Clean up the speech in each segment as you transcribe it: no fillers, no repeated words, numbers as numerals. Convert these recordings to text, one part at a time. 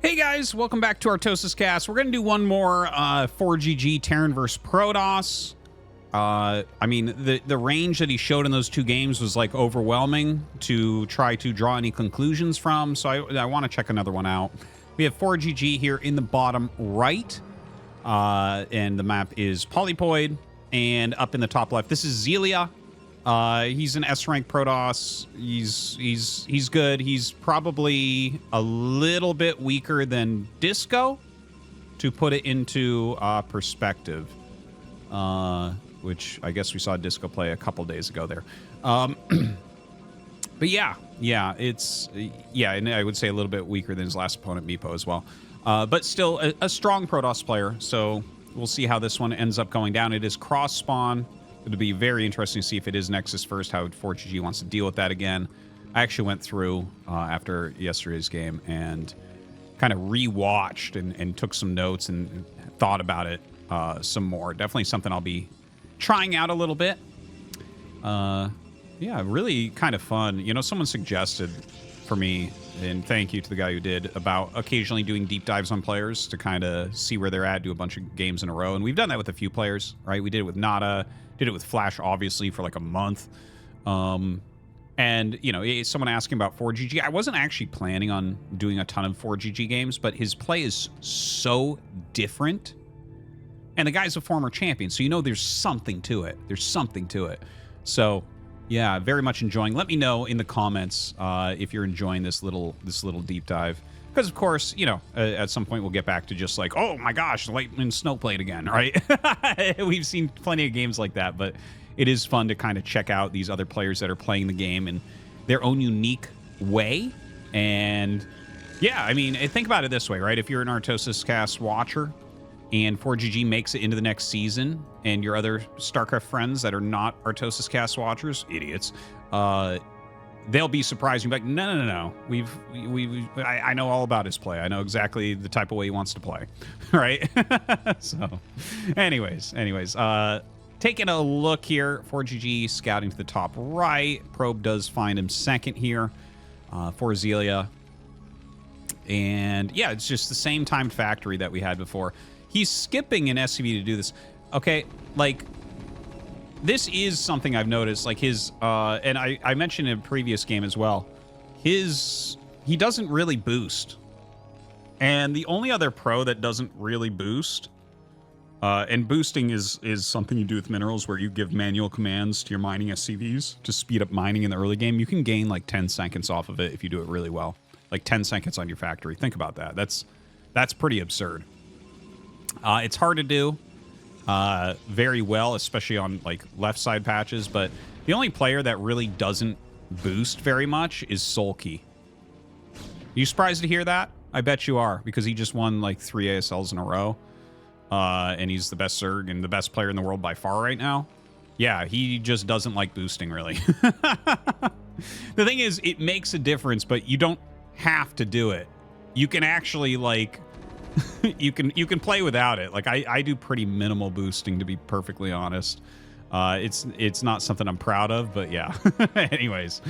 Hey guys, welcome back to ArtosisCasts. We're going to do one more ForGG Terran vs. Protoss. I mean, the range that he showed in those two games was like overwhelming to try to draw any conclusions from, so I want to check another one out. We have ForGG here in the bottom right, and the map is Polypoid, and up in the top left, this is Zelia. He's an S-rank Protoss. He's good. He's probably a little bit weaker than Disco, to put it into perspective. Which I guess we saw Disco play a couple days ago there. But yeah, and I would say a little bit weaker than his last opponent, Meepo, as well. But still a strong Protoss player. So we'll see how this one ends up going down. It is cross spawn. It'll be very interesting to see if it is Nexus first, how ForGG wants to deal with that again. I actually went through after yesterday's game and kind of re-watched and took some notes and thought about it some more. Definitely something I'll be trying out a little bit. Yeah, really kind of fun. You know, someone suggested for me, and thank you to the guy who did, about occasionally doing deep dives on players to kind of see where they're at, do a bunch of games in a row. And we've done that with a few players, right? We did it with Nada, did it with Flash, obviously, for like a month. And, you know, someone asking about ForGG. I wasn't actually planning on doing a ton of ForGG games, but his play is so different. And the guy's a former champion, so you know there's something to it. There's something to it. So, yeah, very much enjoying. Let me know in the comments if you're enjoying this little deep dive. Because, of course, you know, at some point we'll get back to just like, oh my gosh, Lightning Snowblade again, right? We've seen plenty of games like that, but it is fun to kind of check out these other players that are playing the game in their own unique way. And, yeah, I mean, think about it this way, right? If you're an ArtosisCasts watcher and ForGG makes it into the next season, and your other StarCraft friends that are not ArtosisCasts watchers, idiots, they'll be surprised. You'll be like, no. I know all about his play. I know exactly the type of way he wants to play, right? So, anyways, taking a look here, ForGG scouting to the top right. Probe does find him second here for Zelia. And yeah, it's just the same timed factory that we had before. He's skipping an SCV to do this. Okay, like, this is something I've noticed, like his, and I mentioned in a previous game as well, he doesn't really boost. And the only other pro that doesn't really boost, and boosting is something you do with minerals where you give manual commands to your mining SCVs to speed up mining in the early game. You can gain like 10 seconds off of it if you do it really well. Like 10 seconds on your factory. Think about that. That's pretty absurd. It's hard to do very well, especially on like left side patches, but the only player that really doesn't boost very much is Sulky. You surprised to hear that? I bet you are, because he just won like 3 ASLs in a row, and he's the best Zerg and the best player in the world by far right now. Yeah, he just doesn't like boosting, really. The thing is, it makes a difference, but you don't have to do it. You can actually, like, you can play without it. Like, I do pretty minimal boosting, to be perfectly honest. It's not something I'm proud of, but yeah. Anyways,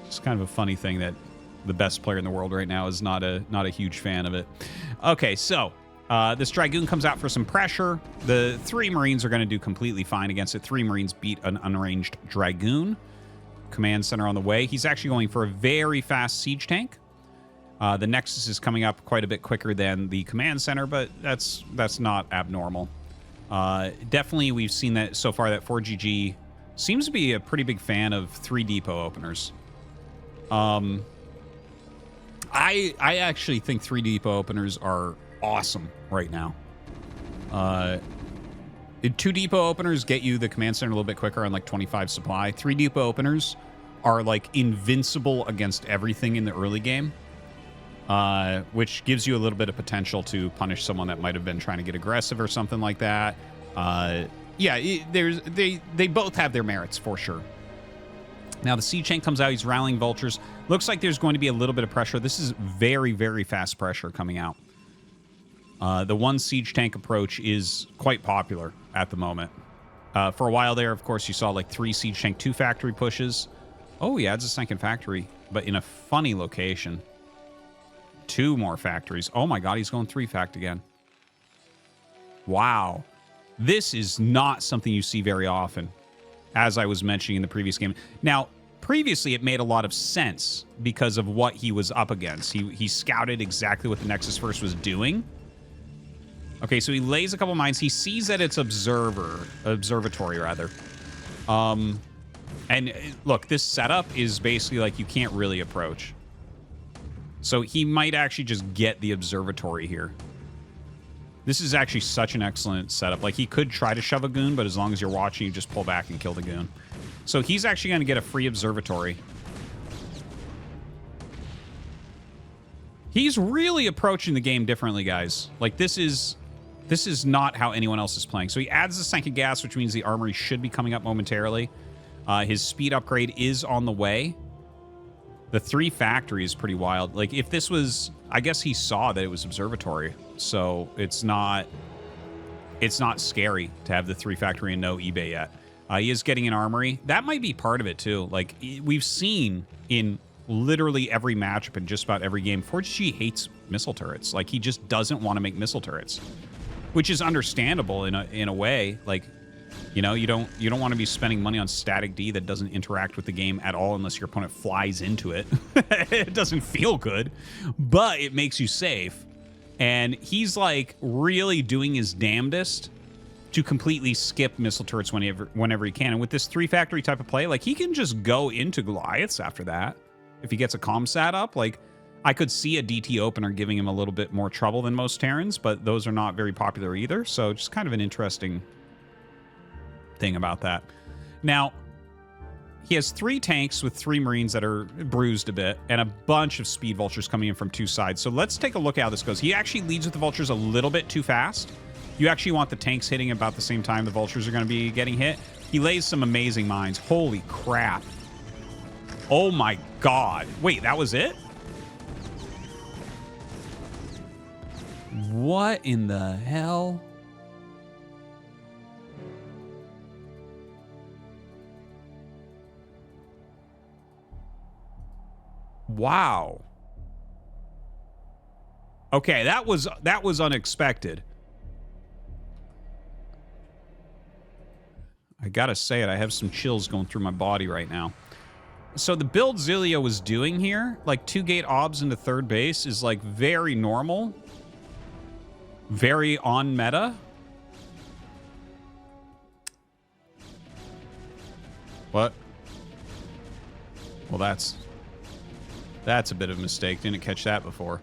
just kind of a funny thing that the best player in the world right now is not a huge fan of it. Okay, so this Dragoon comes out for some pressure. The 3 Marines are going to do completely fine against it. 3 Marines beat an unranged Dragoon. Command center on the way. He's actually going for a very fast siege tank. The Nexus is coming up quite a bit quicker than the command center, but that's not abnormal. Definitely, we've seen that so far that ForGG seems to be a pretty big fan of 3 depot openers. I actually think 3 depot openers are awesome right now. 2 depot openers get you the command center a little bit quicker on like 25 supply. 3 depot openers are like invincible against everything in the early game. Which gives you a little bit of potential to punish someone that might have been trying to get aggressive or something like that. Yeah, they both have their merits for sure. Now the siege tank comes out. He's rallying vultures. Looks like there's going to be a little bit of pressure. This is very, very fast pressure coming out. The 1 siege tank approach is quite popular at the moment. For a while there, of course, you saw like 3 siege tank 2 factory pushes. Oh, he adds a second factory, but in a funny location. 2 more factories. Oh my god, he's going 3-fact again. Wow. This is not something you see very often, as I was mentioning in the previous game. Now, previously it made a lot of sense because of what he was up against. He scouted exactly what the Nexus First was doing. Okay, so he lays a couple mines. He sees that it's observatory rather. And look, this setup is basically like you can't really approach. So he might actually just get the observatory here. This is actually such an excellent setup. Like, he could try to shove a goon, but as long as you're watching, you just pull back and kill the goon. So he's actually going to get a free observatory. He's really approaching the game differently, guys. Like, this is not how anyone else is playing. So he adds the Sank of Gas, which means the armory should be coming up momentarily. His speed upgrade is on the way. The 3 factory is pretty wild. Like, if this was... I guess he saw that it was observatory. So it's not scary to have the 3 factory and no eBay yet. He is getting an armory. That might be part of it, too. Like, we've seen in literally every matchup in just about every game, ForGG hates missile turrets. Like, he just doesn't want to make missile turrets. Which is understandable in a way. Like... You know, you don't want to be spending money on static D that doesn't interact with the game at all unless your opponent flies into it. It doesn't feel good, but it makes you safe. And he's like really doing his damnedest to completely skip missile turrets whenever he can. And with this 3 factory type of play, like, he can just go into Goliaths after that. If he gets a comsat up, like, I could see a DT opener giving him a little bit more trouble than most Terrans, but those are not very popular either. So just kind of an interesting thing about that. Now, he has 3 tanks with 3 Marines that are bruised a bit and a bunch of speed vultures coming in from 2 sides. So let's take a look at how this goes. He actually leads with the vultures a little bit too fast. You actually want the tanks hitting about the same time the vultures are going to be getting hit. He lays some amazing mines. Holy crap. Oh my god. Wait, that was it? What in the hell? Wow. Okay, that was unexpected. I gotta say it, I have some chills going through my body right now. So the build Zelia was doing here, like 2-gate obs into 3rd base, is like very normal. Very on meta. What? Well, that's a bit of a mistake. Didn't catch that before.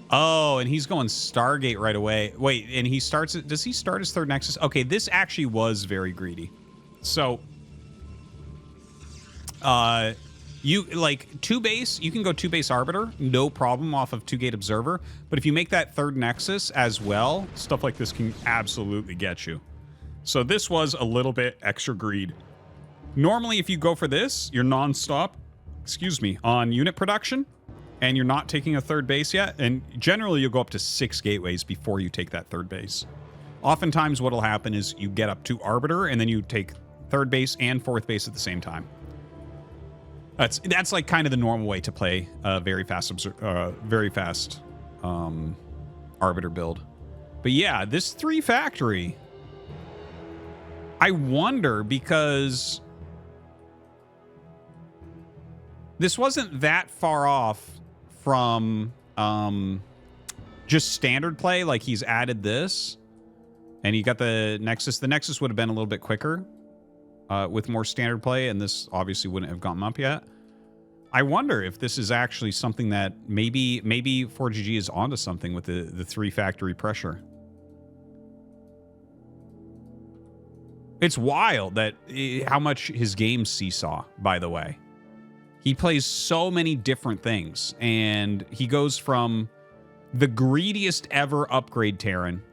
Oh, and he's going Stargate right away. Wait, and he starts... Does he start his 3rd Nexus? Okay, this actually was very greedy. So, you, like, 2-base, you can go 2-base Arbiter, no problem off of 2-gate Observer. But if you make that 3rd Nexus as well, stuff like this can absolutely get you. So this was a little bit extra greed. Normally, if you go for this, you're non-stop, excuse me, on unit production, and you're not taking a 3rd base yet, and generally you'll go up to 6 gateways before you take that 3rd base. Oftentimes what'll happen is you get up to Arbiter, and then you take 3rd base and 4th base at the same time. That's like kind of the normal way to play a very fast Arbiter build. But yeah, this 3 factory, I wonder, because this wasn't that far off from just standard play. Like, he's added this, and he got the Nexus. The Nexus would have been a little bit quicker with more standard play, and this obviously wouldn't have gotten up yet. I wonder if this is actually something that maybe ForGG is onto something with the 3 factory pressure. It's wild that how much his games seesaw, by the way. He plays so many different things, and he goes from the greediest ever upgrade Terran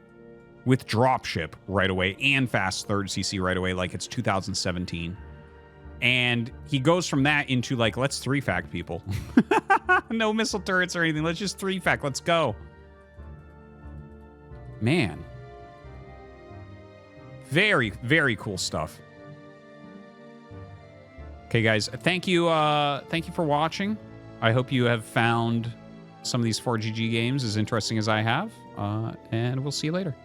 with dropship right away and fast 3rd CC right away, like it's 2017. And he goes from that into, like, let's 3-fact people. No missile turrets or anything. Let's just 3-fact. Let's go. Man. Very, very cool stuff. Okay, guys. Thank you for watching. I hope you have found some of these 4GG games as interesting as I have, and we'll see you later.